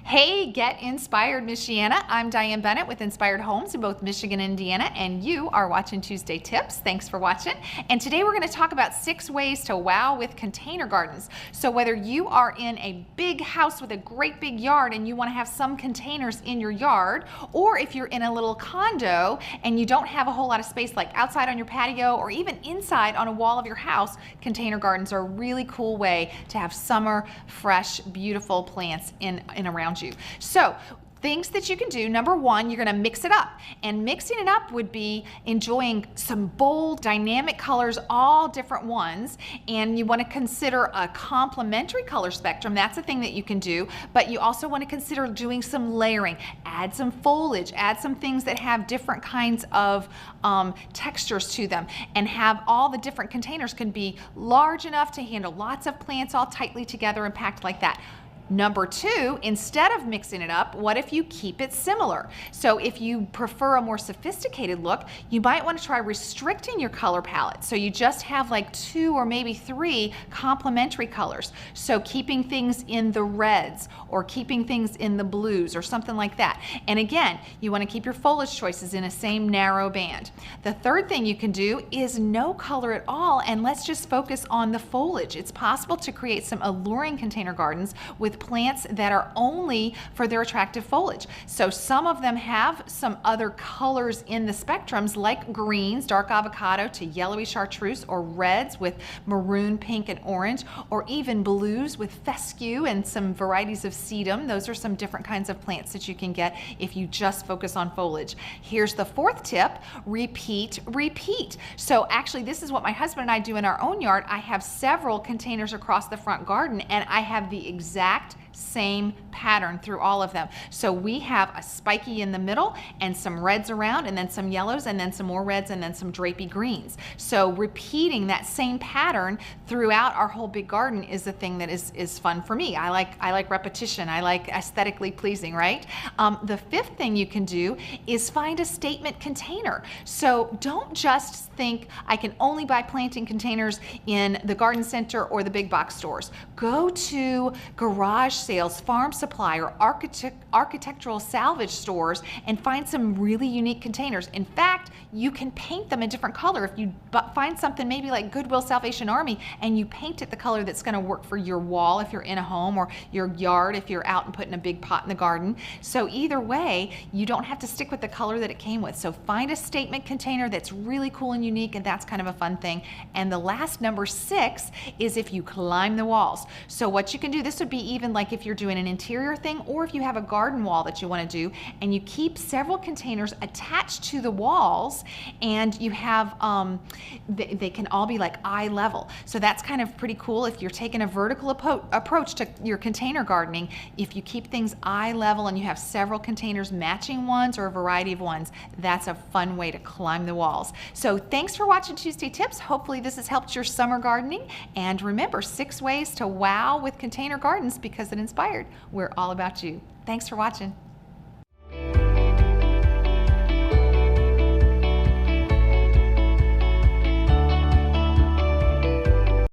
Hey, get inspired, Michiana. I'm Diane Bennett with Inspired Homes in both Michigan and Indiana, and you are watching Tuesday Tips. Thanks for watching. And today we're going to talk about 6 ways to wow with container gardens. So whether you are in a big house with a great big yard and you want to have some containers in your yard, or if you're in a little condo and you don't have a whole lot of space, like outside on your patio or even inside on a wall of your house, container gardens are a really cool way to have summer, fresh, beautiful plants in and around you. So things that you can do, number one, you're going to mix it up. And mixing it up would be enjoying some bold, dynamic colors, all different ones. And you want to consider a complementary color spectrum. That's a thing that you can do. But you also want to consider doing some layering. Add some foliage. Add some things that have different kinds of textures to them. And have all the different containers can be large enough to handle lots of plants all tightly together and packed like that. Number two, instead of mixing it up, what if you keep it similar? So if you prefer a more sophisticated look, you might want to try restricting your color palette. So you just have like 2 or maybe 3 complementary colors. So keeping things in the reds or keeping things in the blues or something like that. And again, you want to keep your foliage choices in a same narrow band. The third thing you can do is no color at all, and let's just focus on the foliage. It's possible to create some alluring container gardens with plants that are only for their attractive foliage. So some of them have some other colors in the spectrums, like greens, dark avocado to yellowy chartreuse, or reds with maroon, pink, and orange, or even blues with fescue and some varieties of sedum. Those are some different kinds of plants that you can get if you just focus on foliage. Here's the fourth tip: repeat, repeat. So actually, this is what my husband and I do in our own yard. I have several containers across the front garden, and I have the exact same pattern through all of them. So we have a spiky in the middle and some reds around, and then some yellows, and then some more reds, and then some drapey greens. So repeating that same pattern throughout our whole big garden is the thing that is fun for me. I like repetition. I like aesthetically pleasing, right? The fifth thing you can do is find a statement container. So don't just think I can only buy planting containers in the garden center or the big box stores. Go to garage sales, farm supply, or architectural salvage stores and find some really unique containers. In fact, you can paint them a different color. If you find something maybe like Goodwill Salvation Army and you paint it the color that's going to work for your wall if you're in a home, or your yard if you're out and putting a big pot in the garden. So either way, you don't have to stick with the color that it came with. So find a statement container that's really cool and unique, and that's kind of a fun thing. And the last, number 6, is if you climb the walls. So what you can do, this would be even like if you're doing an interior thing, or if you have a garden wall that you want to do, and you keep several containers attached to the walls, and you have they can all be like eye level. So that's kind of pretty cool if you're taking a vertical approach to your container gardening. If you keep things eye level and you have several containers, matching ones or a variety of ones, that's a fun way to climb the walls. So thanks for watching Tuesday Tips. Hopefully this has helped your summer gardening. And remember, 6 ways to wow with container gardens, because it inspired. We're all about you. Thanks for watching.